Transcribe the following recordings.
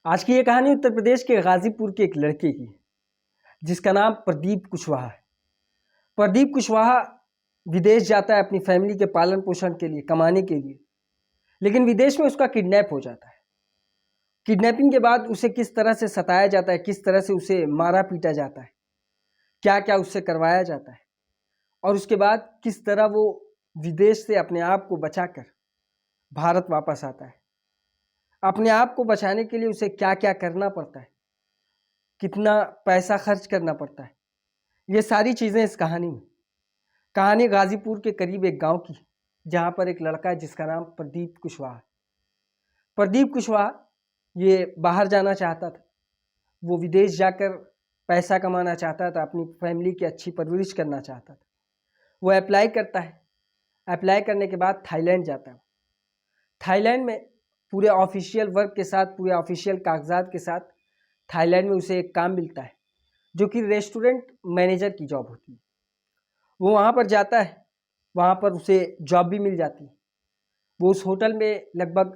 आज की ये कहानी उत्तर प्रदेश के गाजीपुर के एक लड़के की है, जिसका नाम प्रदीप कुशवाहा है। प्रदीप कुशवाहा विदेश जाता है अपनी फैमिली के पालन पोषण के लिए, कमाने के लिए, लेकिन विदेश में उसका किडनैप हो जाता है। किडनैपिंग के बाद उसे किस तरह से सताया जाता है, किस तरह से उसे मारा पीटा जाता है, क्या क्या उससे करवाया जाता है, और उसके बाद किस तरह वो विदेश से अपने आप को बचाकर भारत वापस आता है। अपने आप को बचाने के लिए उसे क्या क्या करना पड़ता है, कितना पैसा खर्च करना पड़ता है, ये सारी चीज़ें इस कहानी में। कहानी गाजीपुर के करीब एक गांव की है, जहां पर एक लड़का है जिसका नाम प्रदीप कुशवाहा है। प्रदीप कुशवाहा ये बाहर जाना चाहता था, वो विदेश जाकर पैसा कमाना चाहता था, अपनी फैमिली की अच्छी परवरिश करना चाहता था। वो अप्लाई करता है। अप्लाई करने के बाद थाईलैंड जाता है। थाईलैंड में पूरे ऑफिशियल वर्क के साथ, पूरे ऑफिशियल कागजात के साथ थाईलैंड में उसे एक काम मिलता है, जो कि रेस्टोरेंट मैनेजर की जॉब होती है। वो वहाँ पर जाता है, वहाँ पर उसे जॉब भी मिल जाती है। वो उस होटल में लगभग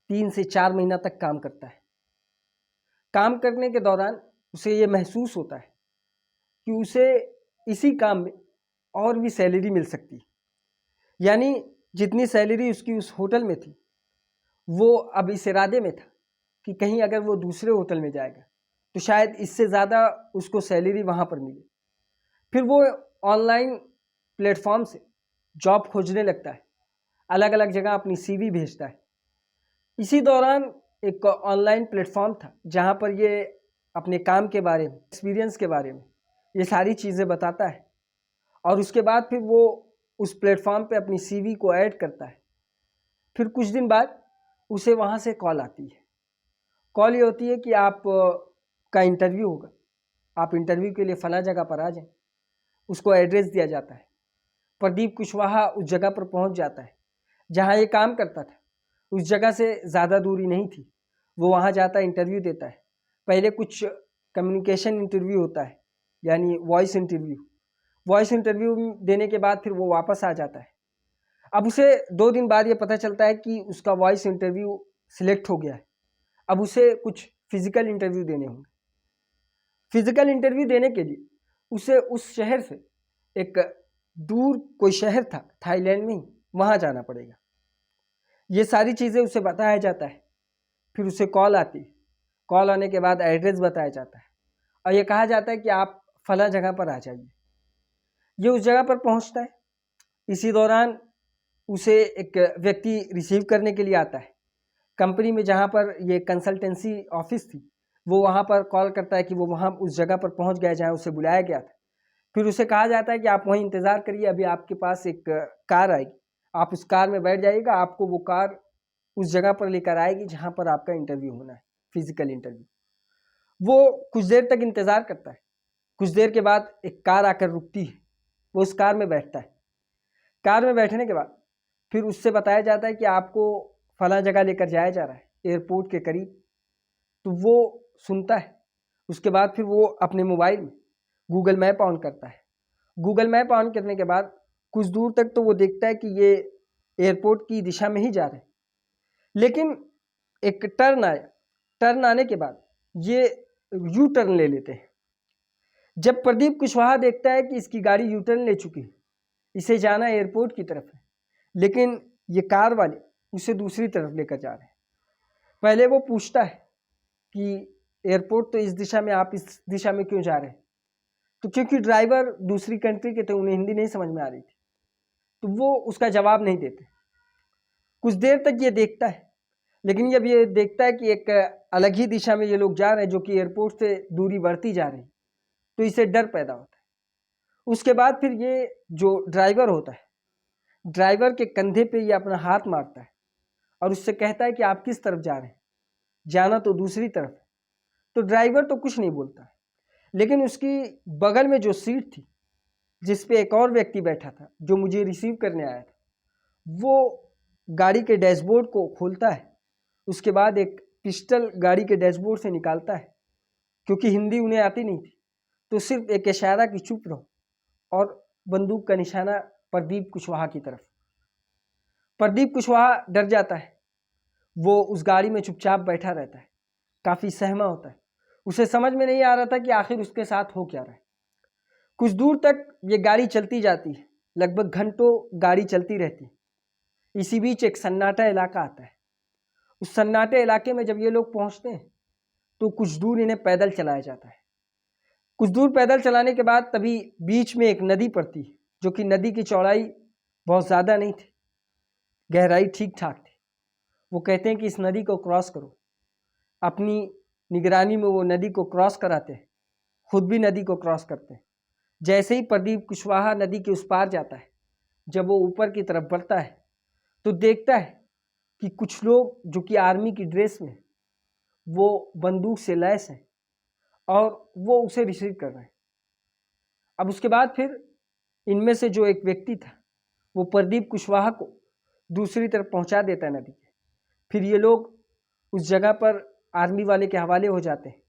3 से 4 महीना तक काम करता है। काम करने के दौरान उसे ये महसूस होता है कि उसे इसी काम में और भी सैलरी मिल सकती है। यानी जितनी सैलरी उसकी उस होटल में थी, वो अब इस इरादे में था कि कहीं अगर वो दूसरे होटल में जाएगा तो शायद इससे ज़्यादा उसको सैलरी वहाँ पर मिले। फिर वो ऑनलाइन प्लेटफॉर्म से जॉब खोजने लगता है, अलग अलग जगह अपनी सीवी भेजता है। इसी दौरान एक ऑनलाइन प्लेटफॉर्म था जहाँ पर ये अपने काम के बारे में, एक्सपीरियंस के बारे में ये सारी चीज़ें बताता है, और उसके बाद फिर वो उस प्लेटफॉर्म पे अपनी सीवी को ऐड करता है। फिर कुछ दिन बाद उसे वहाँ से कॉल आती है। कॉल ये होती है कि आप का इंटरव्यू होगा, आप इंटरव्यू के लिए फला जगह पर आ जाएं। उसको एड्रेस दिया जाता है। प्रदीप कुशवाहा उस जगह पर पहुंच जाता है जहां ये काम करता था। उस जगह से ज़्यादा दूरी नहीं थी। वो वहां जाता है, इंटरव्यू देता है। पहले कुछ कम्युनिकेशन इंटरव्यू होता है, यानी वॉइस इंटरव्यू। वॉइस इंटरव्यू देने के बाद फिर वो वापस आ जाता है। अब उसे 2 दिन बाद ये पता चलता है कि उसका वॉइस इंटरव्यू सिलेक्ट हो गया है। अब उसे कुछ फिजिकल इंटरव्यू देने होंगे। फिजिकल इंटरव्यू देने के लिए उसे उस शहर से, एक दूर कोई शहर था थाईलैंड में ही, वहाँ जाना पड़ेगा। ये सारी चीज़ें उसे बताया जाता है। फिर उसे कॉल आती है। कॉल आने के बाद एड्रेस बताया जाता है और ये कहा जाता है कि आप फला जगह पर आ जाइए। ये उस जगह पर पहुँचता है। इसी दौरान उसे एक व्यक्ति रिसीव करने के लिए आता है। कंपनी में जहाँ पर ये कंसल्टेंसी ऑफिस थी, वो वहाँ पर कॉल करता है कि वो वहाँ उस जगह पर पहुँच गया जहाँ उसे बुलाया गया था। फिर उसे कहा जाता है कि आप वहीं इंतज़ार करिए, अभी आपके पास एक कार आएगी, आप उस कार में बैठ जाइएगा, आपको वो कार उस जगह पर लेकर आएगी जहाँ पर आपका इंटरव्यू होना है, फिजिकल इंटरव्यू। वो कुछ देर तक इंतज़ार करता है। कुछ देर के बाद एक कार आकर रुकती है। वो उस कार में बैठता है। कार में बैठने के बाद फिर उससे बताया जाता है कि आपको फला जगह लेकर जाया जा रहा है, एयरपोर्ट के करीब। तो वो सुनता है। उसके बाद फिर वो अपने मोबाइल में गूगल मैप ऑन करता है। गूगल मैप ऑन करने के बाद कुछ दूर तक तो वो देखता है कि ये एयरपोर्ट की दिशा में ही जा रहे हैं, लेकिन एक टर्न आया। टर्न आने के बाद ये यू टर्न ले लेते हैं। जब प्रदीप कुशवाहा देखता है कि इसकी गाड़ी यू टर्न ले चुकी है, इसे जाना एयरपोर्ट की तरफ है, लेकिन ये कार वाले उसे दूसरी तरफ लेकर जा रहे हैं। पहले वो पूछता है कि एयरपोर्ट तो इस दिशा में, आप इस दिशा में क्यों जा रहे हैं? तो क्योंकि ड्राइवर दूसरी कंट्री के थे, उन्हें हिंदी नहीं समझ में आ रही थी, तो वो उसका जवाब नहीं देते। कुछ देर तक ये देखता है, लेकिन जब ये देखता है कि एक अलग ही दिशा में ये लोग जा रहे हैं, जो कि एयरपोर्ट से दूरी बढ़ती जा रही, तो इसे डर पैदा होता है। उसके बाद फिर ये जो ड्राइवर होता है, ड्राइवर के कंधे पे ये अपना हाथ मारता है और उससे कहता है कि आप किस तरफ जा रहे हैं? जाना तो दूसरी तरफ है। तो ड्राइवर तो कुछ नहीं बोलता है, लेकिन उसकी बगल में जो सीट थी, जिस पे एक और व्यक्ति बैठा था जो मुझे रिसीव करने आया था, वो गाड़ी के डैशबोर्ड को खोलता है। उसके बाद एक पिस्टल गाड़ी के डैशबोर्ड से निकालता है। क्योंकि हिंदी उन्हें आती नहीं थी, तो सिर्फ एक इशारा कि चुप रहो, और बंदूक का निशाना प्रदीप कुशवाहा की तरफ। प्रदीप कुशवाहा डर जाता है। वो उस गाड़ी में चुपचाप बैठा रहता है। काफ़ी सहमा होता है। उसे समझ में नहीं आ रहा था कि आखिर उसके साथ हो क्या रहा है। कुछ दूर तक ये गाड़ी चलती जाती है, लगभग घंटों गाड़ी चलती रहती है। इसी बीच एक सन्नाटा इलाका आता है। उस सन्नाटे इलाके में जब ये लोग पहुंचते हैं तो कुछ दूर इन्हें पैदल चलाया जाता है। कुछ दूर पैदल चलाने के बाद तभी बीच में एक नदी पड़ती है, जो कि नदी की चौड़ाई बहुत ज़्यादा नहीं थी, गहराई ठीक ठाक थी। वो कहते हैं कि इस नदी को क्रॉस करो। अपनी निगरानी में वो नदी को क्रॉस कराते हैं, खुद भी नदी को क्रॉस करते हैं। जैसे ही प्रदीप कुशवाहा नदी के उस पार जाता है, जब वो ऊपर की तरफ बढ़ता है तो देखता है कि कुछ लोग जो कि आर्मी की ड्रेस में, वो बंदूक से लैस हैं और वो उसे रिसीव कर रहे हैं। अब उसके बाद फिर इनमें से जो एक व्यक्ति था वो प्रदीप कुशवाहा को दूसरी तरफ पहुंचा देता है नदी के। फिर ये लोग उस जगह पर आर्मी वाले के हवाले हो जाते हैं।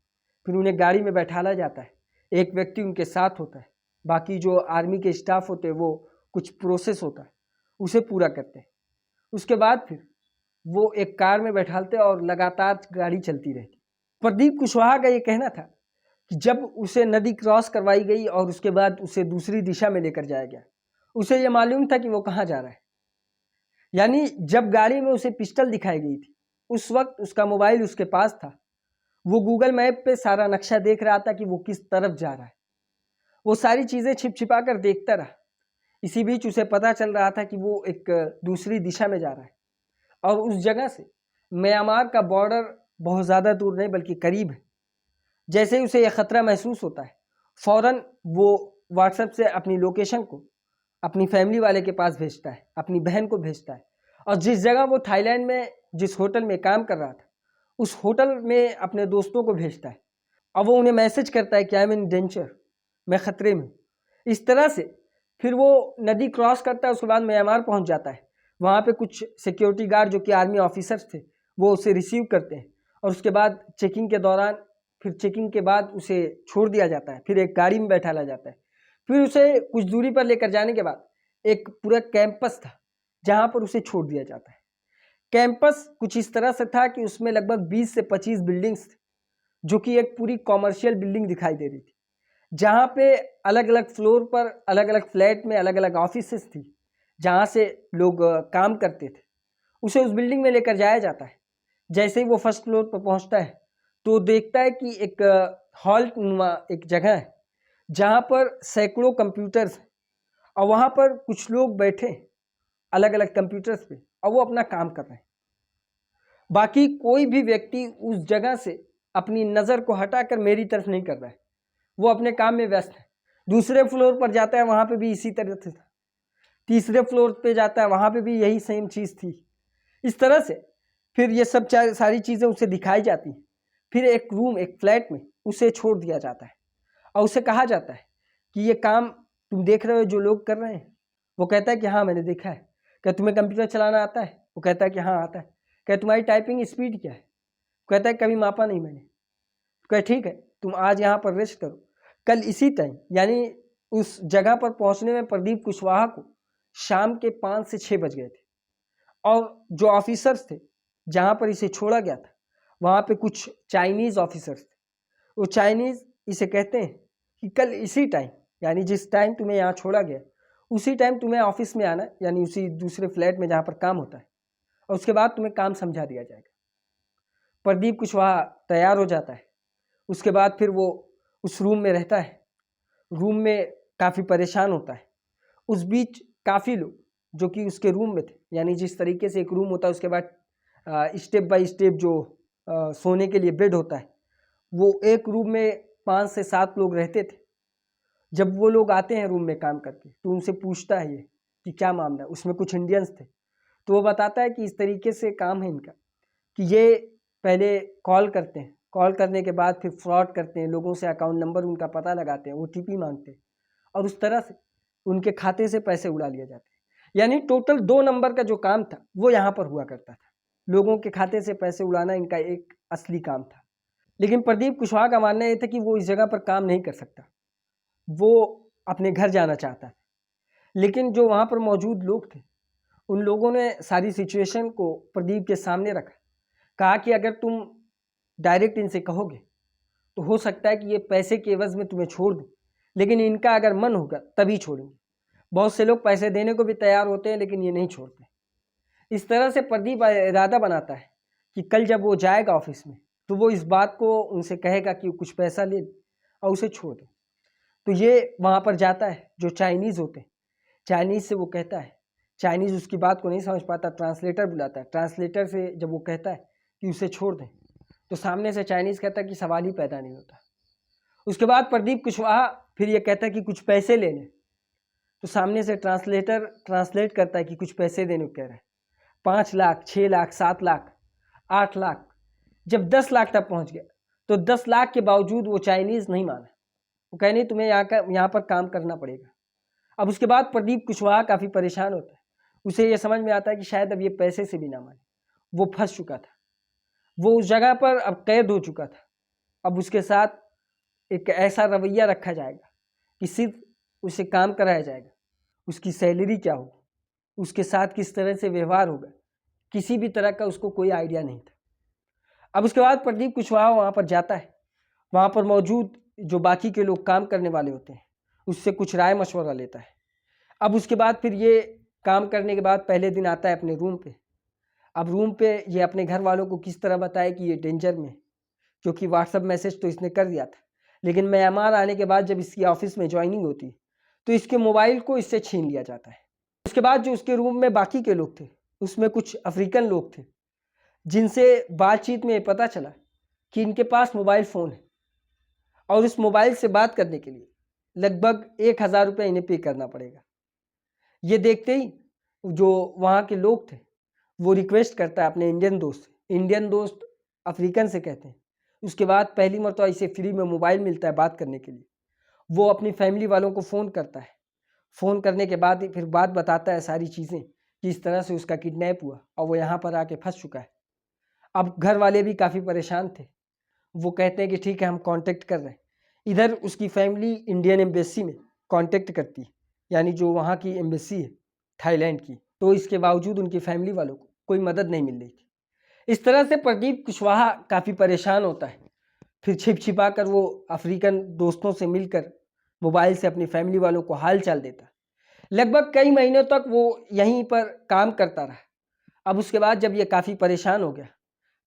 फिर उन्हें गाड़ी में बैठाला जाता है, एक व्यक्ति उनके साथ होता है, बाकी जो आर्मी के स्टाफ होते हैं वो कुछ प्रोसेस होता है उसे पूरा करते हैं। उसके बाद फिर वो एक कार में बैठालते और लगातार गाड़ी चलती रहती। प्रदीप कुशवाहा का ये कहना था कि जब उसे नदी क्रॉस करवाई गई और उसके बाद उसे दूसरी दिशा में लेकर जाया गया, उसे ये मालूम था कि वो कहाँ जा रहा है। यानी जब गाड़ी में उसे पिस्टल दिखाई गई थी, उस वक्त उसका मोबाइल उसके पास था। वो गूगल मैप पे सारा नक्शा देख रहा था कि वो किस तरफ जा रहा है। वो सारी चीज़ें छिप छिपा कर देखता रहा। इसी बीच उसे पता चल रहा था कि वो एक दूसरी दिशा में जा रहा है और उस जगह से म्यांमार का बॉर्डर बहुत ज़्यादा दूर नहीं बल्कि करीब है। जैसे ही उसे यह खतरा महसूस होता है, फौरन वो व्हाट्सएप से अपनी लोकेशन को अपनी फैमिली वाले के पास भेजता है, अपनी बहन को भेजता है। और जिस जगह वो थाईलैंड में जिस होटल में काम कर रहा था, उस होटल में अपने दोस्तों को भेजता है। अब वो उन्हें मैसेज करता है कि आई एम इन डेंजर, मैं खतरे में हूँ। इस तरह से फिर वो नदी क्रॉस करता है, उसके बाद म्यांमार पहुँच जाता है। वहाँ पे कुछ सिक्योरिटी गार्ड जो कि आर्मी ऑफिसर्स थे वो उसे रिसीव करते हैं और उसके बाद चेकिंग के दौरान, फिर चेकिंग के बाद उसे छोड़ दिया जाता है। फिर एक गाड़ी में बैठाला जाता है। फिर उसे कुछ दूरी पर लेकर जाने के बाद एक पूरा कैंपस था जहाँ पर उसे छोड़ दिया जाता है। कैंपस कुछ इस तरह से था कि उसमें लगभग 20 से 25 बिल्डिंग्स थी, जो कि एक पूरी कॉमर्शियल बिल्डिंग दिखाई दे रही थी, जहाँ पे अलग अलग फ्लोर पर अलग अलग फ्लैट में अलग अलग ऑफिसेस थी जहाँ से लोग काम करते थे। उसे उस बिल्डिंग में लेकर जाया जाता है। जैसे ही वो फर्स्ट फ्लोर पर पहुँचता है तो देखता है कि एक हॉल नुमा एक जगह है जहाँ पर सैकड़ों कंप्यूटर्स हैं और वहाँ पर कुछ लोग बैठे हैं अलग अलग कंप्यूटर्स पे और वो अपना काम कर रहे हैं। बाकी कोई भी व्यक्ति उस जगह से अपनी नज़र को हटाकर मेरी तरफ नहीं कर रहा है, वो अपने काम में व्यस्त है। दूसरे फ्लोर पर जाता है, वहाँ पे भी इसी तरह से था। तीसरे फ्लोर पे जाता है, वहाँ पे भी यही सेम चीज़ थी। इस तरह से फिर ये सब सारी चीज़ें उसे दिखाई जाती हैं। फिर एक रूम, एक फ्लैट में उसे छोड़ दिया जाता है और उसे कहा जाता है कि ये काम तुम देख रहे हो जो लोग कर रहे हैं। वो कहता है कि हाँ मैंने देखा है। क्या तुम्हें कंप्यूटर चलाना आता है? वो कहता है कि हाँ आता है। क्या तुम्हारी टाइपिंग स्पीड क्या है? कहता है कभी मापा नहीं मैंने। कह ठीक है, तुम आज यहाँ पर रेस्ट करो, कल इसी टाइम, यानी उस जगह पर पहुँचने में प्रदीप कुशवाहा को शाम के 5 से 6 बज गए थे। और जो ऑफिसर्स थे जहाँ पर इसे छोड़ा गया था, वहाँ पे कुछ चाइनीज़ ऑफिसर्स थे। वो चाइनीज़ इसे कहते हैं कि कल इसी टाइम, यानी जिस टाइम तुम्हें यहाँ छोड़ा गया उसी टाइम तुम्हें ऑफिस में आना, यानी उसी दूसरे फ्लैट में जहाँ पर काम होता है, और उसके बाद तुम्हें काम समझा दिया जाएगा। प्रदीप कुशवाहा तैयार हो जाता है। उसके बाद फिर वो उस रूम में रहता है। रूम में काफ़ी परेशान होता है। उस बीच काफ़ी लोग जो कि उसके रूम में थे, यानी जिस तरीके से एक रूम होता है उसके बाद स्टेप बाय स्टेप जो सोने के लिए बेड होता है, वो एक रूम में 5 से 7 लोग रहते थे। जब वो लोग आते हैं रूम में काम करके तो उनसे पूछता है ये कि क्या मामला है। उसमें कुछ इंडियंस थे तो वो बताता है कि इस तरीके से काम है इनका कि ये पहले कॉल करते हैं, कॉल करने के बाद फिर फ्रॉड करते हैं, लोगों से अकाउंट नंबर उनका पता लगाते हैं, ओटीपी मांगते हैं और उस तरह से उनके खाते से पैसे उड़ा लिए जाते हैं। यानी टोटल 2 नंबर का जो काम था वो यहाँ पर हुआ करता था। लोगों के खाते से पैसे उड़ाना इनका एक असली काम था। लेकिन प्रदीप कुशवाहा का मानना ये था कि वो इस जगह पर काम नहीं कर सकता, वो अपने घर जाना चाहता था। लेकिन जो वहाँ पर मौजूद लोग थे उन लोगों ने सारी सिचुएशन को प्रदीप के सामने रखा, कहा कि अगर तुम डायरेक्ट इनसे कहोगे तो हो सकता है कि ये पैसे के एवज में तुम्हें छोड़ दें, लेकिन इनका अगर मन होगा तभी छोड़ेंगे। बहुत से लोग पैसे देने को भी तैयार होते हैं लेकिन ये नहीं छोड़ते। इस तरह से प्रदीप इरादा बनाता है कि कल जब वो जाएगा ऑफिस में तो वो इस बात को उनसे कहेगा कि कुछ पैसा ले और उसे छोड़ दे। तो ये वहाँ पर जाता है, जो चाइनीज़ होते हैं, चाइनीज़ से वो कहता है, चाइनीज़ उसकी बात को नहीं समझ पाता, ट्रांसलेटर बुलाता है। ट्रांसलेटर से जब वो कहता है कि उसे छोड़ दें तो सामने से चाइनीज़ कहता है कि सवाल ही पैदा नहीं होता। उसके बाद प्रदीप कुशवाहा फिर ये कहता है कि कुछ पैसे ले लें, तो सामने से ट्रांसलेटर ट्रांसलेट करता है कि कुछ पैसे देने को कह रहा है। 5 लाख, 6 लाख, 7 लाख, 8 लाख, जब 10 लाख तक पहुंच गया तो 10 लाख के बावजूद वो चाइनीज़ नहीं माना। वो कहे नहीं, तुम्हें यहाँ पर काम करना पड़ेगा। अब उसके बाद प्रदीप कुशवाहा काफ़ी परेशान होता है। उसे ये समझ में आता है कि शायद अब ये पैसे से भी ना माने। वो फंस चुका था, वो उस जगह पर अब कैद हो चुका था। अब उसके साथ एक ऐसा रवैया रखा जाएगा कि सिर्फ उसे काम कराया जाएगा, उसकी सैलरी क्या होगी, उसके साथ किस तरह से व्यवहार होगा, किसी भी तरह का उसको कोई आइडिया नहीं था। अब उसके बाद प्रदीप कुशवाहा वहाँ पर जाता है। वहाँ पर मौजूद जो बाकी के लोग काम करने वाले होते हैं उससे कुछ राय मशवरा लेता है। अब उसके बाद फिर ये काम करने के बाद पहले दिन आता है अपने रूम पे। अब रूम पे ये अपने घर वालों को किस तरह बताए कि ये डेंजर में, क्योंकि व्हाट्सअप मैसेज तो इसने कर दिया था, लेकिन म्यांमार आने के बाद जब इसकी ऑफिस में ज्वाइनिंग होती है तो इसके मोबाइल को इससे छीन लिया जाता है। उसके बाद जो उसके रूम में बाकी के लोग थे उसमें कुछ अफ्रीकन लोग थे, जिनसे बातचीत में पता चला कि इनके पास मोबाइल फ़ोन है और इस मोबाइल से बात करने के लिए लगभग 1000 रुपये इन्हें पे करना पड़ेगा। ये देखते ही जो वहाँ के लोग थे वो रिक्वेस्ट करता है अपने इंडियन दोस्त से। इंडियन दोस्त अफ्रीकन से कहते हैं उसके बाद पहली मरतबा इसे फ्री में मोबाइल मिलता है बात करने के लिए। वो अपनी फैमिली वालों को फ़ोन करता है। फ़ोन करने के बाद फिर बात बताता है सारी चीज़ें कि इस तरह से उसका किडनैप हुआ और वो यहाँ पर आके फंस चुका है। अब घर वाले भी काफ़ी परेशान थे। वो कहते हैं कि ठीक है, हम कांटेक्ट कर रहे हैं। इधर उसकी फैमिली इंडियन एम्बेसी में कांटेक्ट करती है, यानी जो वहाँ की एम्बेसी है थाईलैंड की, तो इसके बावजूद उनकी फैमिली वालों को कोई मदद नहीं मिल रही थी। इस तरह से प्रदीप कुशवाहा काफ़ी परेशान होता है। फिर छिप छिपा कर वो अफ्रीकन दोस्तों से मिलकर मोबाइल से अपनी फैमिली वालों को हाल चाल देता। लगभग कई महीनों तक वो यहीं पर काम करता रहा। अब उसके बाद जब ये काफ़ी परेशान हो गया,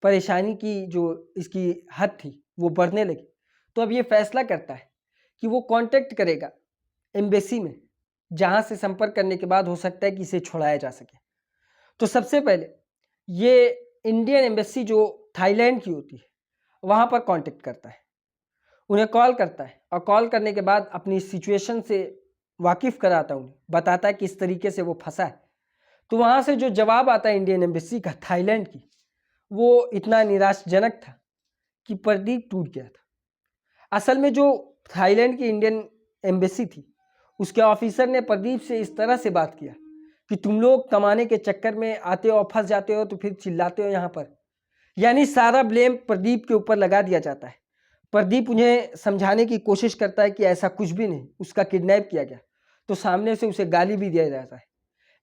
परेशानी की जो इसकी हद थी वो बढ़ने लगी, तो अब ये फैसला करता है कि वो कांटेक्ट करेगा एम्बेसी में, जहाँ से संपर्क करने के बाद हो सकता है कि इसे छुड़ाया जा सके। तो सबसे पहले ये इंडियन एम्बेसी जो थाईलैंड की होती है वहाँ पर कांटेक्ट करता है, उन्हें कॉल करता है और कॉल करने के बाद अपनी सिचुएशन से वाकिफ़ कराता है, उन्हें बताता है कि इस तरीके से वो फंसा है। तो वहाँ से जो जवाब आता है इंडियन एम्बेसी का थाईलैंड की, वो इतना निराशाजनक था कि प्रदीप टूट गया था। असल में जो थाईलैंड की इंडियन एम्बेसी थी उसके ऑफिसर ने प्रदीप से इस तरह से बात किया कि तुम लोग कमाने के चक्कर में आते हो और फंस जाते हो तो फिर चिल्लाते हो यहाँ पर, यानी सारा ब्लेम प्रदीप के ऊपर लगा दिया जाता है। प्रदीप उन्हें समझाने की कोशिश करता है कि ऐसा कुछ भी नहीं, उसका किडनैप किया गया, तो सामने से उसे गाली भी दिया जाता है।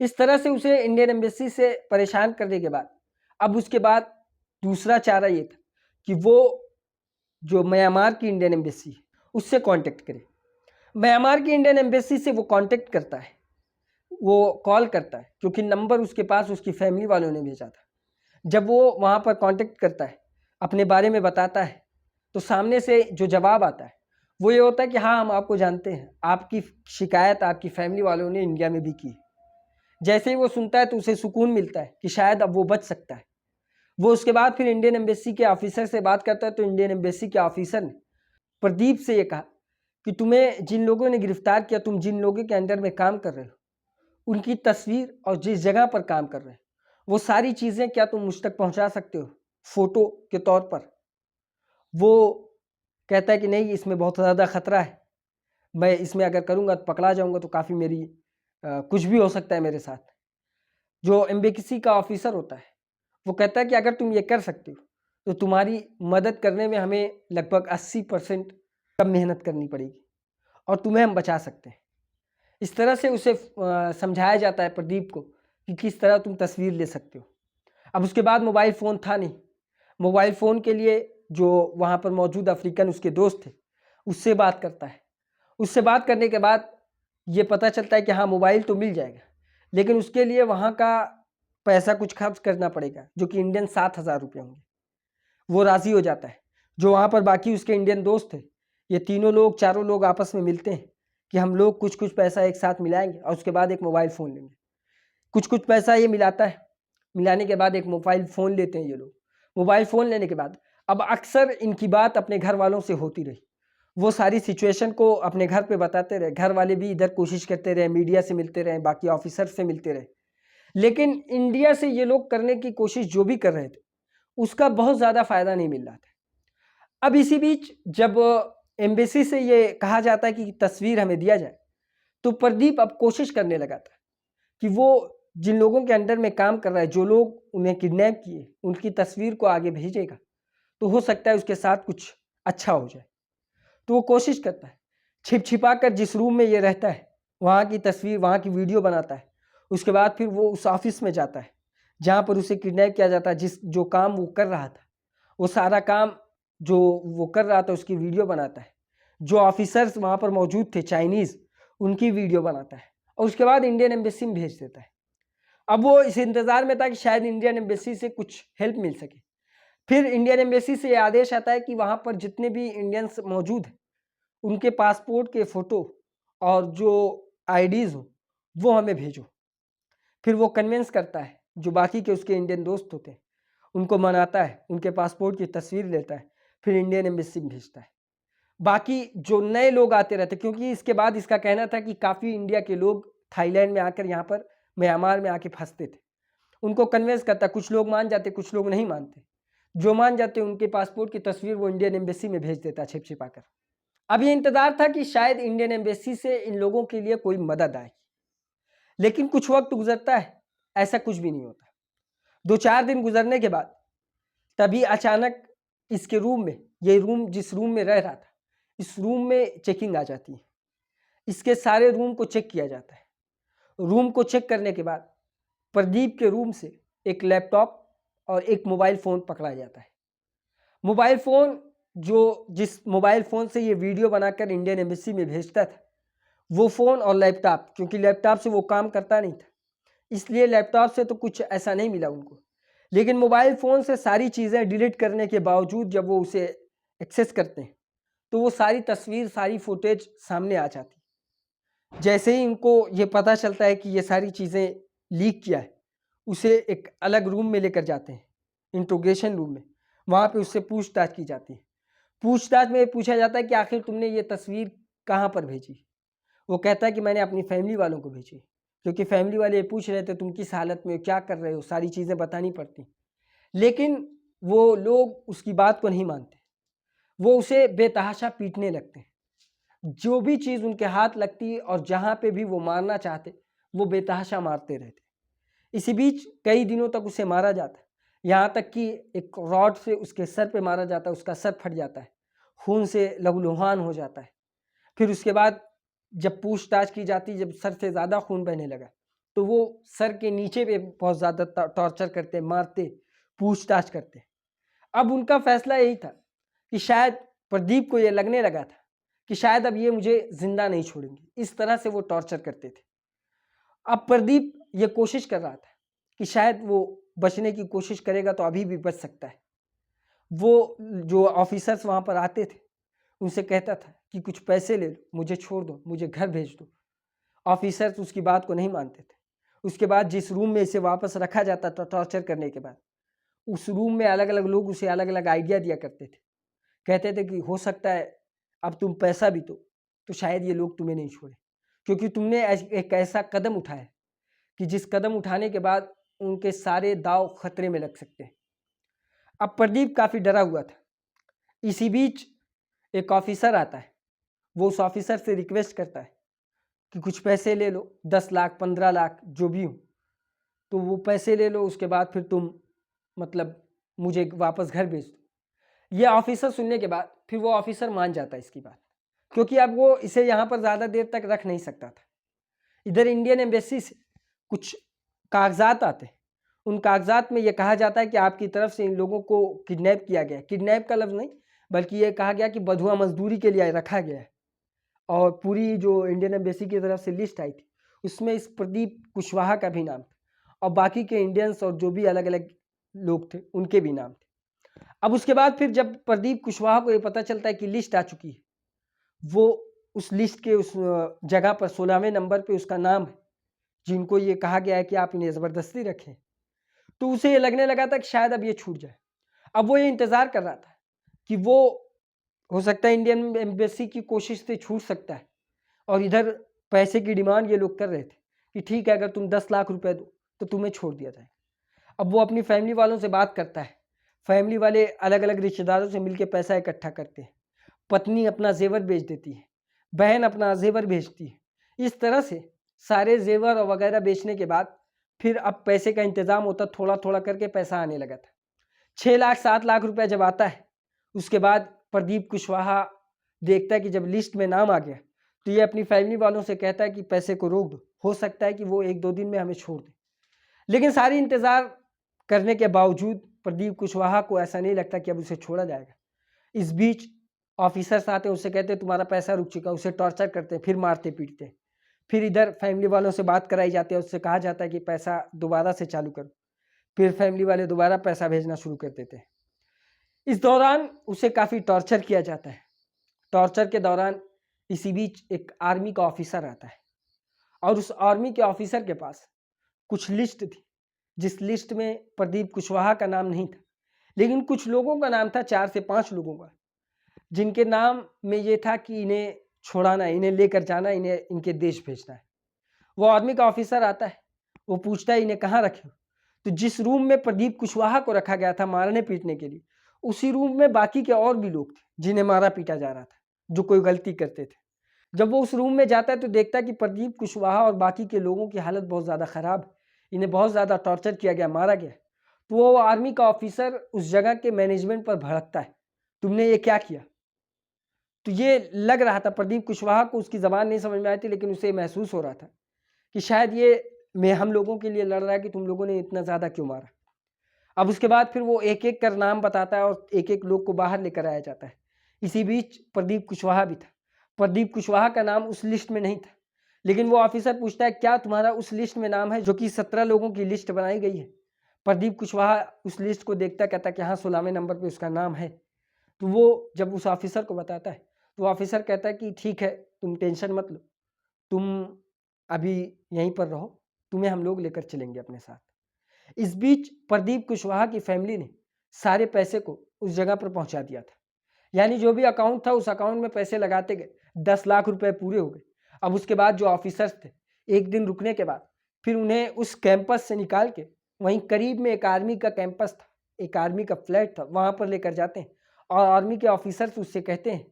इस तरह से उसे इंडियन एम्बेसी से परेशान करने के बाद अब उसके बाद दूसरा चारा ये था कि वो जो म्यांमार की इंडियन एम्बेसी है उससे कांटेक्ट करे। म्यांमार की इंडियन एम्बेसी से वो कांटेक्ट करता है, वो कॉल करता है, क्योंकि नंबर उसके पास उसकी फैमिली वालों ने भेजा था। जब वो वहाँ पर कांटेक्ट करता है, अपने बारे में बताता है, तो सामने से जो जवाब आता है वो ये होता है कि हाँ, हम आपको जानते हैं, आपकी शिकायत आपकी फैमिली वालों ने इंडिया में भी की। जैसे ही वो सुनता है तो उसे सुकून मिलता है कि शायद अब वो बच सकता है। वो उसके बाद फिर इंडियन एम्बेसी के ऑफिसर से बात करता है, तो इंडियन एम्बेसी के ऑफिसर ने प्रदीप से ये कहा कि तुम्हें जिन लोगों ने गिरफ्तार किया, तुम जिन लोगों के अंडर में काम कर रहे हो, उनकी तस्वीर और जिस जगह पर काम कर रहे हैं वो सारी चीज़ें क्या तुम मुझ तक पहुंचा सकते हो फोटो के तौर पर। वो कहता है कि नहीं, इसमें बहुत ज़्यादा ख़तरा है, मैं इसमें अगर करूँगा तो पकड़ा जाऊँगा, तो काफ़ी मेरी कुछ भी हो सकता है मेरे साथ। जो एम्बेसी का ऑफिसर होता है वो कहता है कि अगर तुम ये कर सकते हो तो तुम्हारी मदद करने में हमें लगभग 80% कम मेहनत करनी पड़ेगी और तुम्हें हम बचा सकते हैं। इस तरह से उसे समझाया जाता है प्रदीप को कि किस तरह तुम तस्वीर ले सकते हो। अब उसके बाद मोबाइल फ़ोन था नहीं, मोबाइल फ़ोन के लिए जो वहाँ पर मौजूद अफ्रीकन उसके दोस्त थे उससे बात करता है। उससे बात करने के बाद ये पता चलता है कि हाँ मोबाइल तो मिल जाएगा, लेकिन उसके लिए वहाँ का पैसा कुछ खर्च करना पड़ेगा जो कि इंडियन 7,000 रुपये होंगे। वो राज़ी हो जाता है। जो वहाँ पर बाकी उसके इंडियन दोस्त थे, ये तीनों लोग चारों लोग आपस में मिलते हैं कि हम लोग कुछ कुछ पैसा एक साथ मिलाएंगे और उसके बाद एक मोबाइल फ़ोन लेंगे। कुछ कुछ पैसा ये मिलाता है, मिलाने के बाद एक मोबाइल फ़ोन लेते हैं ये लोग। मोबाइल फ़ोन लेने के बाद अब अक्सर इनकी बात अपने घर वालों से होती रही। वो सारी सिचुएशन को अपने घर पे बताते रहे, घर वाले भी इधर कोशिश करते रहे, मीडिया से मिलते रहे, बाकी ऑफिसर से मिलते रहे, लेकिन इंडिया से ये लोग करने की कोशिश जो भी कर रहे थे उसका बहुत ज़्यादा फ़ायदा नहीं मिल रहा था। अब इसी बीच जब एम्बेसी से ये कहा जाता है कि तस्वीर हमें दिया जाए, तो प्रदीप अब कोशिश करने लगा था कि वो जिन लोगों के अंडर में काम कर रहा है, जो लोग उन्हें किडनैप किए, उनकी तस्वीर को आगे भेजेगा तो हो सकता है उसके साथ कुछ अच्छा हो जाए। तो वो कोशिश करता है, छिप छिपा कर जिस रूम में ये रहता है वहाँ की तस्वीर, वहाँ की वीडियो बनाता है। उसके बाद फिर वो उस ऑफिस में जाता है जहाँ पर उसे किडनैप किया जाता है। जो काम वो कर रहा था वो सारा काम जो वो कर रहा था उसकी वीडियो बनाता है। जो ऑफिसर्स वहाँ पर मौजूद थे चाइनीज़, उनकी वीडियो बनाता है और उसके बाद इंडियन एम्बेसी में भेज देता है। अब वो इस इंतज़ार में था कि शायद इंडियन एम्बेसी से कुछ हेल्प मिल सके। फिर इंडियन एम्बेसी से ये आदेश आता है कि वहाँ पर जितने भी इंडियंस मौजूद हैं उनके पासपोर्ट के फ़ोटो और जो आईडीज़ हो वो हमें भेजो। फिर वो कन्विंस करता है जो बाकी के उसके इंडियन दोस्त होते हैं, उनको मनाता है, उनके पासपोर्ट की तस्वीर लेता है, फिर इंडियन एम्बेसी में भेजता है। बाकी जो नए लोग आते रहते, क्योंकि इसके बाद इसका कहना था कि काफ़ी इंडिया के लोग थाईलैंड में आकर यहाँ पर म्यांमार में आके फंसते थे। उनको कन्विंस करता, कुछ लोग मान जाते, कुछ लोग नहीं मानते। जो मान जाते उनके पासपोर्ट की तस्वीर वो इंडियन एम्बेसी में भेज देता छिप छिपा कर। अब ये इंतजार था कि शायद इंडियन एम्बेसी से इन लोगों के लिए कोई मदद आए, लेकिन कुछ वक्त गुजरता है, ऐसा कुछ भी नहीं होता। 2-4 दिन गुजरने के बाद तभी अचानक इसके रूम में, ये रूम जिस रूम में रह रहा था, इस रूम में चेकिंग आ जाती है। इसके सारे रूम को चेक किया जाता है। रूम को चेक करने के बाद प्रदीप के रूम से एक लैपटॉप और एक मोबाइल फ़ोन पकड़ा जाता है। मोबाइल फ़ोन जिस मोबाइल फ़ोन से ये वीडियो बनाकर इंडियन एम्बेसी में भेजता था, वो फ़ोन और लैपटॉप, क्योंकि लैपटॉप से वो काम करता नहीं था, इसलिए लैपटॉप से तो कुछ ऐसा नहीं मिला उनको। लेकिन मोबाइल फ़ोन से सारी चीज़ें डिलीट करने के बावजूद जब वो उसे एक्सेस करते हैं, तो वो सारी तस्वीर, सारी फुटेज सामने आ जाती। जैसे ही इनको ये पता चलता है कि ये सारी चीज़ें लीक किया है, उसे एक अलग रूम में लेकर जाते हैं, इंट्रोगेशन रूम में। वहाँ पे उससे पूछताछ की जाती है। पूछताछ में पूछा जाता है कि आखिर तुमने ये तस्वीर कहाँ पर भेजी? वो कहता है कि मैंने अपनी फैमिली वालों को भेजी, क्योंकि फैमिली वाले ये पूछ रहे थे तुम किस हालत में हो, क्या कर रहे हो, सारी चीज़ें बतानी पड़ती। लेकिन वो लोग उसकी बात को नहीं मानते, वो उसे बेतहाशा पीटने लगते हैं। जो भी चीज़ उनके हाथ लगती और जहाँ पे भी वो मारना चाहते, वो बेतहाशा मारते रहते। इसी बीच कई दिनों तक उसे मारा जाता है, यहाँ तक कि एक रॉड से उसके सर पे मारा जाता है, उसका सर फट जाता है, खून से लहूलुहान हो जाता है। फिर उसके बाद जब पूछताछ की जाती, जब सर से ज़्यादा खून बहने लगा, तो वो सर के नीचे पे बहुत ज़्यादा टॉर्चर करते, मारते, पूछताछ करते। अब उनका फैसला यही था कि शायद प्रदीप को ये लगने लगा था कि शायद अब ये मुझे ज़िंदा नहीं छोड़ेंगे, इस तरह से वो टॉर्चर करते थे। अब प्रदीप ये कोशिश कर रहा था कि शायद वो बचने की कोशिश करेगा तो अभी भी बच सकता है। वो जो ऑफिसर्स वहाँ पर आते थे, उनसे कहता था कि कुछ पैसे ले लो, मुझे छोड़ दो, मुझे घर भेज दो। ऑफिसर्स उसकी बात को नहीं मानते थे। उसके बाद जिस रूम में इसे वापस रखा जाता था टॉर्चर करने के बाद, उस रूम में अलग-अलग लोग उसे अलग-अलग आइडिया दिया करते थे। कहते थे कि हो सकता है अब तुम पैसा भी दो, तो शायद ये लोग तुम्हें नहीं छोड़े, क्योंकि तुमने एक ऐसा कदम उठाया कि जिस कदम उठाने के बाद उनके सारे दांव खतरे में लग सकते हैं। अब प्रदीप काफ़ी डरा हुआ था। इसी बीच एक ऑफिसर आता है, वो उस ऑफिसर से रिक्वेस्ट करता है कि कुछ पैसे ले लो, 10 लाख 15 लाख जो भी हो, तो वो पैसे ले लो, उसके बाद फिर तुम मतलब मुझे वापस घर भेज दो। ये ऑफिसर सुनने के बाद फिर वो ऑफिसर मान जाता है इसकी बात, क्योंकि अब वो इसे यहाँ पर ज़्यादा देर तक रख नहीं सकता था। इधर इंडियन एम्बेसी से कुछ कागजात आते, उन कागजात में ये कहा जाता है कि आपकी तरफ से इन लोगों को किडनैप किया गया है। किडनैप का लफ्ज़ नहीं, बल्कि ये कहा गया कि बंधुआ मजदूरी के लिए रखा गया है। और पूरी जो इंडियन एम्बेसी की तरफ से लिस्ट आई थी, उसमें इस प्रदीप कुशवाहा का भी नाम था और बाकी के इंडियंस और जो भी अलग अलग लोग थे उनके भी नाम थे। अब उसके बाद फिर जब प्रदीप कुशवाहा को ये पता चलता है कि लिस्ट आ चुकी है, वो उस लिस्ट के उस जगह पर 16वें नंबर पे उसका नाम है, जिनको ये कहा गया है कि आप इन्हें ज़बरदस्ती रखें। तो उसे ये लगने लगा था कि शायद अब ये छूट जाए। अब वो ये इंतज़ार कर रहा था कि वो हो सकता है इंडियन एम्बेसी की कोशिश से छूट सकता है, और इधर पैसे की डिमांड ये लोग कर रहे थे कि ठीक है, अगर तुम 10 लाख रुपए दो तो तुम्हें छोड़ दिया जाएगा। अब वो अपनी फैमिली वालों से बात करता है, फैमिली वाले अलग अलग रिश्तेदारों से मिलकर पैसा इकट्ठा करते हैं, पत्नी अपना जेवर बेच देती है, बहन अपना जेवर बेचती है। इस तरह से सारे जेवर और वगैरह बेचने के बाद फिर अब पैसे का इंतज़ाम होता, थोड़ा थोड़ा करके पैसा आने लगा था। 6 लाख 7 लाख रुपए जब आता है, उसके बाद प्रदीप कुशवाहा देखता है कि जब लिस्ट में नाम आ गया, तो ये अपनी फैमिली वालों से कहता है कि पैसे को रोक दो, हो सकता है कि वो 1-2 दिन में हमें छोड़ दें। लेकिन सारी इंतज़ार करने के बावजूद प्रदीप कुशवाहा को ऐसा नहीं लगता कि अब उसे छोड़ा जाएगा। इस बीच ऑफिसर्स आते हैं, उससे कहते हैं तुम्हारा पैसा रुक चुका, उसे टॉर्चर करते हैं, फिर मारते पीटते हैं। फिर इधर फैमिली वालों से बात कराई जाती है, उससे कहा जाता है कि पैसा दोबारा से चालू करो। फिर फैमिली वाले दोबारा पैसा भेजना शुरू कर देते हैं। इस दौरान उसे काफ़ी टॉर्चर किया जाता है। टॉर्चर के दौरान इसी बीच एक आर्मी का ऑफिसर आता है, और उस आर्मी के ऑफिसर के पास कुछ लिस्ट थी, जिस लिस्ट में प्रदीप कुशवाहा का नाम नहीं था, लेकिन कुछ लोगों का नाम था, 4 से 5 लोगों का, जिनके नाम में ये था कि इन्हें छोड़ाना है, इन्हें लेकर जाना है, इन्हें इनके देश भेजना है। वो आर्मी का ऑफिसर आता है, वो पूछता है इन्हें कहाँ रखे हो? तो जिस रूम में प्रदीप कुशवाहा को रखा गया था मारने पीटने के लिए, उसी रूम में बाकी के और भी लोग थे जिन्हें मारा पीटा जा रहा था, जो कोई गलती करते थे। जब वो उस रूम में जाता है तो देखता है कि प्रदीप कुशवाहा और बाकी के लोगों की हालत बहुत ज़्यादा ख़राब है, इन्हें बहुत ज़्यादा टॉर्चर किया गया, मारा गया। तो वो आर्मी का ऑफिसर उस जगह के मैनेजमेंट पर भड़कता है, तुमने ये क्या किया? तो ये लग रहा था प्रदीप कुशवाहा को, उसकी ज़बान नहीं समझ में आई थी, लेकिन उसे महसूस हो रहा था कि शायद ये मैं हम लोगों के लिए लड़ रहा है कि तुम लोगों ने इतना ज़्यादा क्यों मारा। अब उसके बाद फिर वो एक एक कर नाम बताता है और एक एक लोग को बाहर लेकर आया जाता है। इसी बीच प्रदीप कुशवाहा भी था। प्रदीप कुशवाहा का नाम उस लिस्ट में नहीं था, लेकिन वो ऑफिसर पूछता है क्या तुम्हारा उस लिस्ट में नाम है, जो कि 17 लोगों की लिस्ट बनाई गई है। प्रदीप कुशवाहा उस लिस्ट को देखता कहता कि हाँ 16वें नंबर पे उसका नाम है। तो वो जब उस ऑफिसर को बताता है, तो ऑफिसर कहता है कि ठीक है, तुम टेंशन मत लो, तुम अभी यहीं पर रहो, तुम्हें हम लोग लेकर चलेंगे अपने साथ। इस बीच प्रदीप कुशवाहा की फैमिली ने सारे पैसे को उस जगह पर पहुंचा दिया था, यानी जो भी अकाउंट था उस अकाउंट में पैसे लगाते गए, 10 लाख रुपए पूरे हो गए। अब उसके बाद जो ऑफिसर्स थे, एक दिन रुकने के बाद फिर उन्हें उस कैंपस से निकाल के वहीं करीब में एक आर्मी का कैंपस था, एक आर्मी का फ्लैट था, वहां पर लेकर जाते हैं और आर्मी के ऑफिसर्स उससे कहते हैं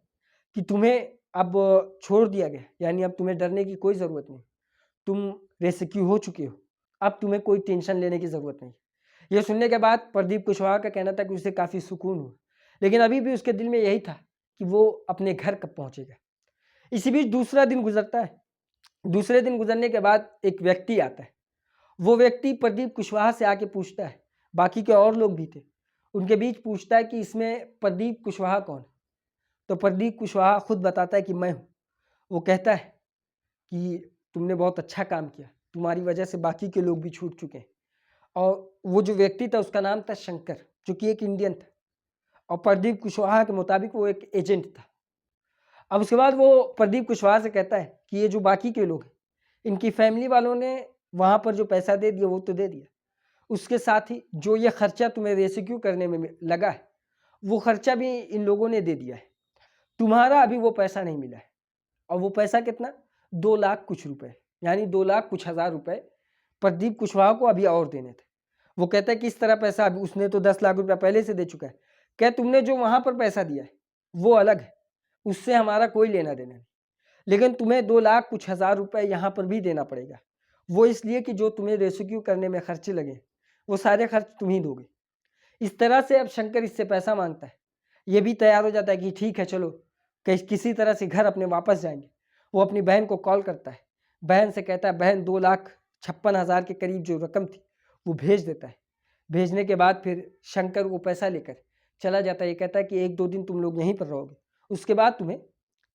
कि तुम्हें अब छोड़ दिया गया, यानी अब तुम्हें डरने की कोई ज़रूरत नहीं, तुम रेस्क्यू हो चुके हो, अब तुम्हें कोई टेंशन लेने की ज़रूरत नहीं। ये सुनने के बाद प्रदीप कुशवाहा का कहना था कि उसे काफ़ी सुकून हुआ, लेकिन अभी भी उसके दिल में यही था कि वो अपने घर कब पहुंचेगा। इसी बीच दूसरा दिन गुजरता है। दूसरे दिन गुजरने के बाद एक व्यक्ति आता है। वो व्यक्ति प्रदीप कुशवाहा से आके पूछता है, बाकी के और लोग भी थे, उनके बीच पूछता है कि इसमें प्रदीप कुशवाहा कौन है? तो प्रदीप कुशवाहा खुद बताता है कि मैं हूँ। वो कहता है कि तुमने बहुत अच्छा काम किया, तुम्हारी वजह से बाकी के लोग भी छूट चुके हैं। और वो जो व्यक्ति था उसका नाम था शंकर, जो कि एक इंडियन था, और प्रदीप कुशवाहा के मुताबिक वो एक एजेंट था। अब उसके बाद वो प्रदीप कुशवाहा से कहता है कि ये जो बाकी के लोग हैं, इनकी फैमिली वालों ने वहाँ पर जो पैसा दे दिया वो तो दे दिया, उसके साथ ही जो ये खर्चा तुम्हें रेस्क्यू करने में लगा है, वो खर्चा भी इन लोगों ने दे दिया है। तुम्हारा अभी वो पैसा नहीं मिला है, और वो पैसा कितना, 2 लाख कुछ रुपए, यानी 2 लाख कुछ हज़ार रुपए प्रदीप कुशवाहा को अभी और देने थे। वो कहता है कि इस तरह पैसा, अभी उसने तो 10 लाख रुपया पहले से दे चुका है, क्या तुमने जो वहाँ पर पैसा दिया है वो अलग है, उससे हमारा कोई लेना देना नहीं, लेकिन तुम्हें 2 लाख कुछ हज़ार रुपए यहाँ पर भी देना पड़ेगा। वो इसलिए कि जो तुम्हें रेस्क्यू करने में खर्चे लगे, वो सारे खर्च तुम ही दोगे। इस तरह से अब शंकर इससे पैसा मांगता है। ये भी तैयार हो जाता है कि ठीक है चलो, किसी तरह से घर अपने वापस जाएंगे। वो अपनी बहन को कॉल करता है, बहन से कहता है बहन 2 लाख 56 हज़ार के करीब जो रकम थी वो भेज देता है। भेजने के बाद फिर शंकर वो पैसा लेकर चला जाता है। ये कहता है कि 1-2 दिन तुम लोग यहीं पर रहोगे, उसके बाद तुम्हें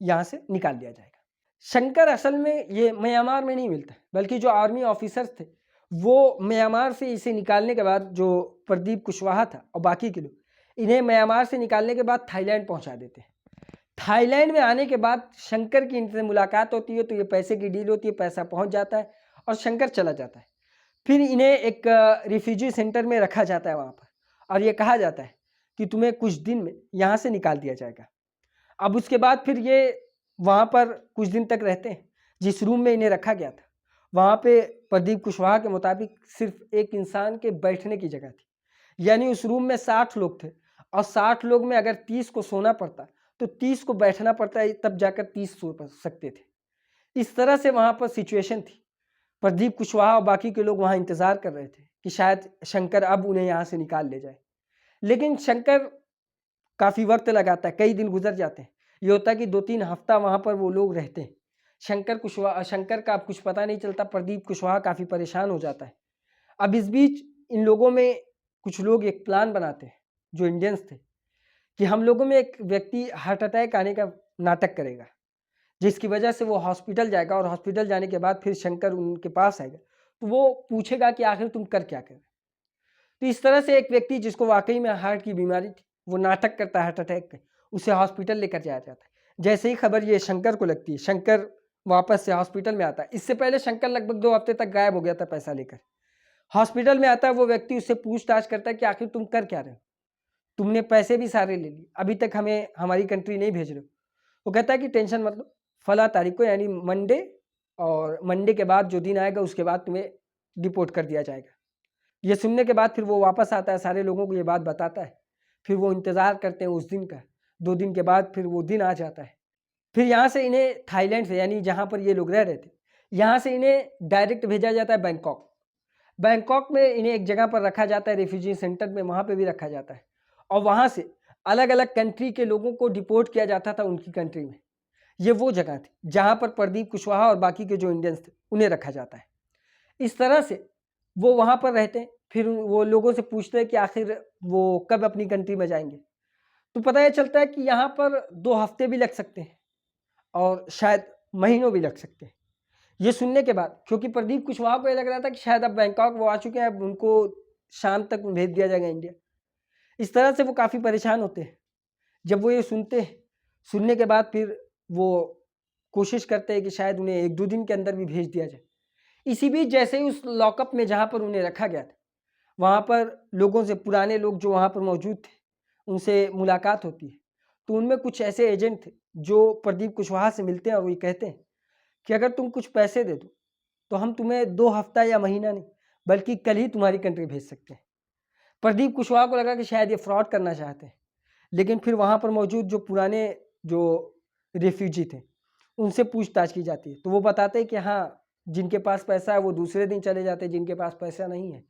यहाँ से निकाल दिया जाएगा। शंकर असल में ये म्यांमार में नहीं मिलता, बल्कि जो आर्मी ऑफिसर्स थे वो म्यांमार से इसे निकालने के बाद, जो प्रदीप कुशवाहा था और बाकी के लोग, इन्हें म्यांमार से निकालने के बाद थाईलैंड पहुंचा देते हैं। थाईलैंड में आने के बाद शंकर की इनसे मुलाकात होती है, तो ये पैसे की डील होती है, पैसा पहुंच जाता है और शंकर चला जाता है। फिर इन्हें एक रिफ्यूजी सेंटर में रखा जाता है वहाँ पर, और ये कहा जाता है कि तुम्हें कुछ दिन में यहाँ से निकाल दिया जाएगा। अब उसके बाद फिर ये वहाँ पर कुछ दिन तक रहते हैं। जिस रूम में इन्हें रखा गया था वहाँ पे प्रदीप कुशवाहा के मुताबिक सिर्फ एक इंसान के बैठने की जगह थी, यानी उस रूम में 60 लोग थे, और 60 लोग में अगर 30 को सोना पड़ता तो 30 को बैठना पड़ता है, तब जाकर 30 सो सकते थे। इस तरह से वहाँ पर सिचुएशन थी। प्रदीप कुशवाहा और बाकी के लोग वहाँ इंतज़ार कर रहे थे कि शायद शंकर अब उन्हें यहाँ से निकाल ले जाए, लेकिन शंकर काफ़ी वक्त लगाता है, कई दिन गुजर जाते हैं। ये होता है कि 2-3 हफ्ता वहाँ पर वो लोग रहते हैं। शंकर का अब कुछ पता नहीं चलता। प्रदीप कुशवाहा काफ़ी परेशान हो जाता है। अब इस बीच इन लोगों में कुछ लोग एक प्लान बनाते हैं, जो इंडियंस थे, कि हम लोगों में एक व्यक्ति हार्ट अटैक आने का नाटक करेगा, जिसकी वजह से वो हॉस्पिटल जाएगा, और हॉस्पिटल जाने के बाद फिर शंकर उनके पास आएगा, तो वो पूछेगा कि आखिर तुम कर क्या कर रहे। तो इस तरह से एक व्यक्ति जिसको वाकई में हार्ट की बीमारी थी, वो नाटक करता है हार्ट अटैक का, उसे हॉस्पिटल लेकर जाया जाता है। जैसे ही खबर ये शंकर को लगती है, शंकर वापस से हॉस्पिटल में आता है। इससे पहले शंकर लगभग 2 हफ्ते तक गायब हो गया था पैसा लेकर। हॉस्पिटल में आता है वो व्यक्ति, उससे पूछताछ करता है कि आखिर तुम कर क्या रहे हो, तुमने पैसे भी सारे ले लिए, अभी तक हमें हमारी कंट्री नहीं भेज रहे हो। वो कहता है कि टेंशन मत लो, फला तारीख को यानी मंडे, और मंडे के बाद जो दिन आएगा उसके बाद तुम्हें डिपोर्ट कर दिया जाएगा। ये सुनने के बाद फिर वो वापस आता है, सारे लोगों को ये बात बताता है। फिर वो इंतज़ार करते हैं उस दिन का। 2 दिन के बाद फिर वो दिन आ जाता है। फिर यहाँ से इन्हें थाईलैंड से, यानी जहाँ पर ये लोग रह रहे थे, यहाँ से इन्हें डायरेक्ट भेजा जाता है बैंकॉक। बैंकॉक में इन्हें एक जगह पर रखा जाता है, रेफ्यूजी सेंटर में, वहाँ पे भी रखा जाता है, और वहाँ से अलग अलग कंट्री के लोगों को डिपोर्ट किया जाता था उनकी कंट्री में। ये वो जगह थी जहाँ पर प्रदीप कुशवाहा और बाकी के जो इंडियंस थे उन्हें रखा जाता है। इस तरह से वो वहाँ पर रहते हैं। फिर वो लोगों से पूछते हैं कि आखिर वो कब अपनी कंट्री में जाएंगे। तो पता ये चलता है कि यहाँ पर 2 हफ्ते भी लग सकते हैं, और शायद महीनों भी लग सकते हैं। ये सुनने के बाद, क्योंकि प्रदीप कुशवाहा को ये लग रहा था कि शायद अब बैंकॉक वो आ चुके हैं, अब उनको शाम तक भेज दिया जाएगा इंडिया। इस तरह से वो काफ़ी परेशान होते हैं। जब वो ये सुनते हैं, सुनने के बाद फिर वो कोशिश करते हैं कि शायद उन्हें 1-2 दिन के अंदर भी भेज दिया जाए। इसी बीच जैसे ही उस लॉकअप में जहाँ पर उन्हें रखा गया था, वहाँ पर लोगों से, पुराने लोग जो वहाँ पर मौजूद थे, उनसे मुलाकात होती है। तो उनमें कुछ ऐसे एजेंट थे जो प्रदीप कुशवाहा से मिलते हैं, और वो ये कहते हैं कि अगर तुम कुछ पैसे दे दो तो हम तुम्हें 2 हफ्ता या महीना नहीं, बल्कि कल ही तुम्हारी कंट्री भेज सकते हैं। प्रदीप कुशवाहा को लगा कि शायद ये फ्रॉड करना चाहते हैं, लेकिन फिर वहाँ पर मौजूद जो पुराने जो रेफ्यूजी थे उनसे पूछताछ की जाती है, तो वो बताते हैं कि हाँ, जिनके पास पैसा है वो दूसरे दिन चले जाते हैं, जिनके पास पैसा नहीं है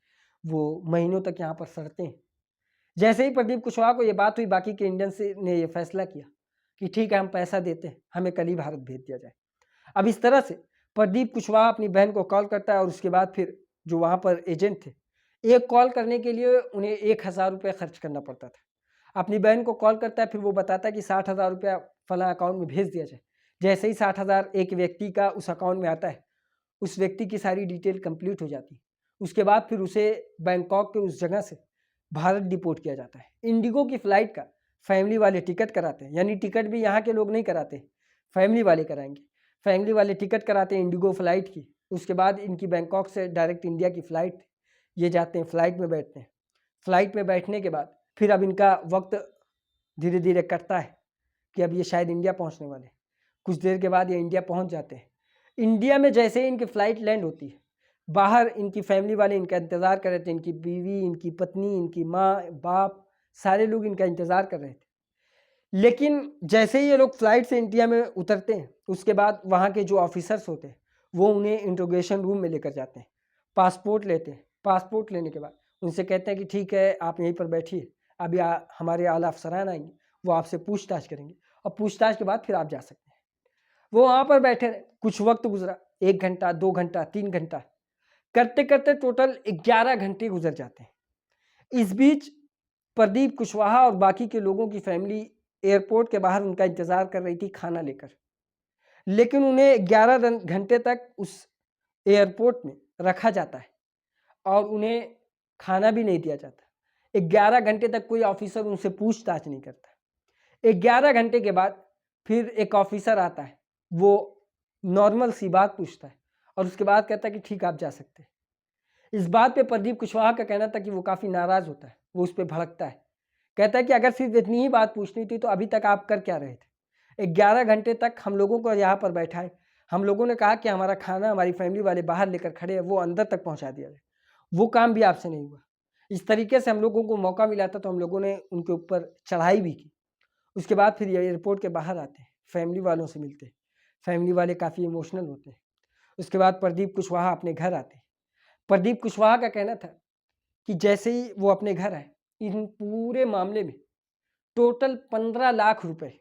वो महीनों तक यहाँ पर सड़ते हैं। जैसे ही प्रदीप कुशवाहा को ये बात हुई, बाकी के इंडियंस ने ये फैसला किया कि ठीक है, हम पैसा देते हैं, हमें कल ही भारत भेज दिया जाए। अब इस तरह से प्रदीप कुशवाहा अपनी बहन को कॉल करता है, और उसके बाद फिर जो वहाँ पर एजेंट थे, एक कॉल करने के लिए उन्हें 1000 रुपये खर्च करना पड़ता था। अपनी बहन को कॉल करता है, फिर वो बताता है कि 60,000 रुपया फला अकाउंट में भेज दिया जाए। जैसे ही 60,000 एक व्यक्ति का उस अकाउंट में आता है, उस व्यक्ति की सारी डिटेल कंप्लीट हो जाती है। उसके बाद फिर उसे बैंकॉक के उस जगह से भारत डिपोर्ट किया जाता है। इंडिगो की फ़्लाइट का फैमिली वाले टिकट कराते हैं, यानी टिकट भी यहाँ के लोग नहीं कराते, फैमिली वाले कराएंगे। फैमिली वाले टिकट कराते हैं इंडिगो फ़्लाइट की। उसके बाद इनकी बैंकॉक से डायरेक्ट इंडिया की फ़्लाइट, ये जाते हैं, फ़्लाइट में बैठते हैं। फ़्लाइट में बैठने के बाद फिर अब इनका वक्त धीरे धीरे कटता है कि अब ये शायद इंडिया पहुँचने वाले। कुछ देर के बाद ये इंडिया पहुँच जाते हैं। इंडिया में जैसे ही इनकी फ़्लाइट लैंड होती है, बाहर इनकी फैमिली वाले इनका इंतज़ार कर रहे थे। इनकी बीवी, इनकी पत्नी, इनकी माँ, बाप, सारे लोग इनका इंतज़ार कर रहे थे। लेकिन जैसे ही ये लोग फ़्लाइट से इंडिया में उतरते हैं, उसके बाद वहाँ के जो ऑफिसर्स होते हैं वो उन्हें इंट्रोगेशन रूम में लेकर जाते हैं, पासपोर्ट लेते हैं। पासपोर्ट लेने के बाद उनसे कहते हैं कि ठीक है, आप यहीं पर बैठिए, अभी हमारे आला अफसरान आएंगे, वो आपसे पूछताछ करेंगे, और पूछताछ के बाद फिर आप जा सकते हैं। वो वहाँ पर बैठे रहे। कुछ वक्त गुजरा, 1 घंटा, 2 घंटा, 3 घंटा, करते करते टोटल 11 घंटे गुजर जाते हैं। इस बीच प्रदीप कुशवाहा और बाकी के लोगों की फैमिली एयरपोर्ट के बाहर उनका इंतज़ार कर रही थी खाना लेकर, लेकिन उन्हें 11 घंटे तक उस एयरपोर्ट में रखा जाता है और उन्हें खाना भी नहीं दिया जाता। 11 घंटे तक कोई ऑफिसर उनसे पूछताछ नहीं करता। 11 घंटे के बाद फिर एक ऑफिसर आता है, वो नॉर्मल सी बात पूछता है और उसके बाद कहता है कि ठीक, आप जा सकते हैं। इस बात पे प्रदीप कुशवाहा का कहना था कि वो काफ़ी नाराज़ होता है, वो उस पर भड़कता है, कहता है कि अगर सिर्फ इतनी ही बात पूछनी थी तो अभी तक आप कर क्या रहे थे? 11 घंटे तक हम लोगों को यहाँ पर बैठाए, हम लोगों ने कहा कि हमारा खाना हमारी फैमिली वाले बाहर लेकर खड़े हैं, वो अंदर तक पहुँचा दिया जाए, वो काम भी आपसे नहीं हुआ। इस तरीके से हम लोगों को मौका मिला था तो हम लोगों ने उनके ऊपर चढ़ाई भी की। उसके बाद फिर ये एयरपोर्ट के बाहर आते हैं, फैमिली वालों से मिलते हैं, फैमिली वाले काफ़ी इमोशनल होते हैं। उसके बाद प्रदीप कुशवाहा अपने घर आते हैं। प्रदीप कुशवाहा का कहना था कि जैसे ही वो अपने घर आए, इन पूरे मामले में टोटल 15 लाख रुपए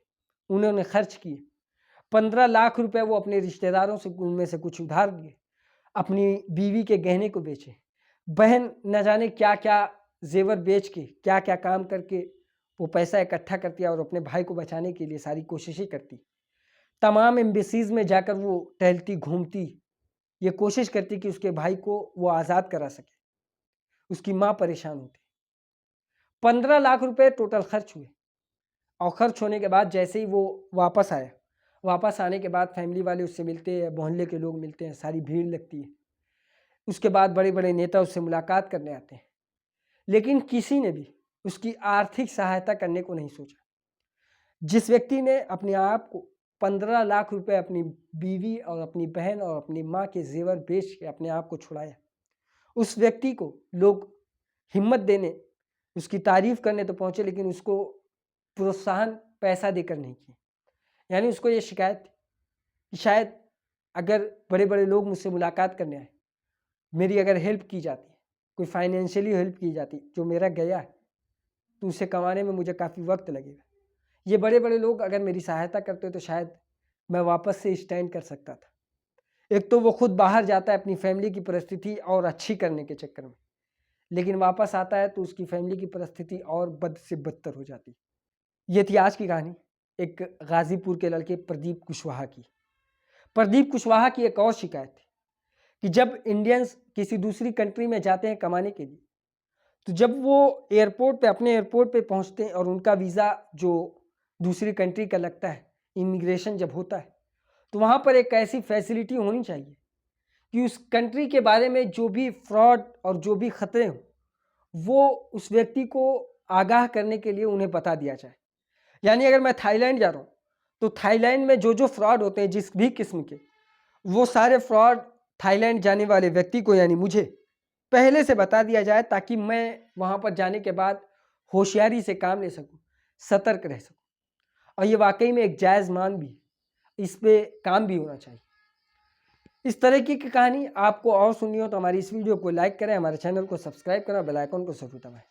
उन्होंने खर्च किए। 15 लाख रुपए वो अपने रिश्तेदारों से, उनमें से कुछ उधार लिए, अपनी बीवी के गहने को बेचे, बहन न जाने क्या क्या जेवर बेच के, क्या क्या काम करके वो पैसा इकट्ठा करती और अपने भाई को बचाने के लिए सारी कोशिशें करती। तमाम एम्बेसीज में जाकर वो टहलती घूमती, ये कोशिश करती कि उसके भाई को वो आज़ाद करा सके। उसकी माँ परेशान होती। 15 लाख रुपए टोटल खर्च हुए और खर्च होने के बाद जैसे ही वो वापस आया, वापस आने के बाद फैमिली वाले उससे मिलते हैं, मोहल्ले के लोग मिलते हैं, सारी भीड़ लगती है। उसके बाद बड़े बड़े नेता उससे मुलाकात करने आते हैं, लेकिन किसी ने भी उसकी आर्थिक सहायता करने को नहीं सोचा। जिस व्यक्ति ने अपने आप को 15 लाख रुपए अपनी बीवी और अपनी बहन और अपनी माँ के जेवर बेच के अपने आप को छुड़ाया, उस व्यक्ति को लोग हिम्मत देने, उसकी तारीफ करने तो पहुँचे, लेकिन उसको प्रोत्साहन पैसा देकर नहीं किया। यानी उसको ये शिकायत थी कि शायद अगर बड़े बड़े लोग मुझसे मुलाकात करने आए, मेरी अगर हेल्प की जाती, कोई फाइनेंशियली हेल्प की जाती, जो मेरा गया है तो उसे कमाने में मुझे काफ़ी वक्त लगेगा। ये बड़े बड़े लोग अगर मेरी सहायता करते तो शायद मैं वापस से स्टैंड कर सकता था। एक तो वो खुद बाहर जाता है अपनी फैमिली की परिस्थिति और अच्छी करने के चक्कर में, लेकिन वापस आता है तो उसकी फैमिली की परिस्थिति और बद से बदतर हो जाती। ये थी आज की कहानी, एक गाज़ीपुर के लड़के प्रदीप कुशवाहा की। प्रदीप कुशवाहा की एक और शिकायत थी कि जब इंडियंस किसी दूसरी कंट्री में जाते हैं कमाने के लिए, तो जब वो एयरपोर्ट पे, अपने एयरपोर्ट पे पहुंचते हैं और उनका वीज़ा जो दूसरी कंट्री का लगता है, इमिग्रेशन जब होता है, तो वहाँ पर एक ऐसी फैसिलिटी होनी चाहिए कि उस कंट्री के बारे में जो भी फ्रॉड और जो भी खतरे हों, वो उस व्यक्ति को आगाह करने के लिए उन्हें बता दिया जाए। यानी अगर मैं थाईलैंड जा रहा हूँ, तो थाईलैंड में जो जो फ्रॉड होते हैं जिस भी किस्म के, वो सारे फ्रॉड थाईलैंड जाने वाले व्यक्ति को, यानी मुझे, पहले से बता दिया जाए, ताकि मैं वहाँ पर जाने के बाद होशियारी से काम ले सकूँ, सतर्क रह सकूँ। और ये वाकई में एक जायज़ मांग भी है, इस पे काम भी होना चाहिए। इस तरह की कहानी आपको और सुननी हो तो हमारी इस वीडियो को लाइक करें, हमारे चैनल को सब्सक्राइब करें और बेल आइकन को ज़रूर दबाएं।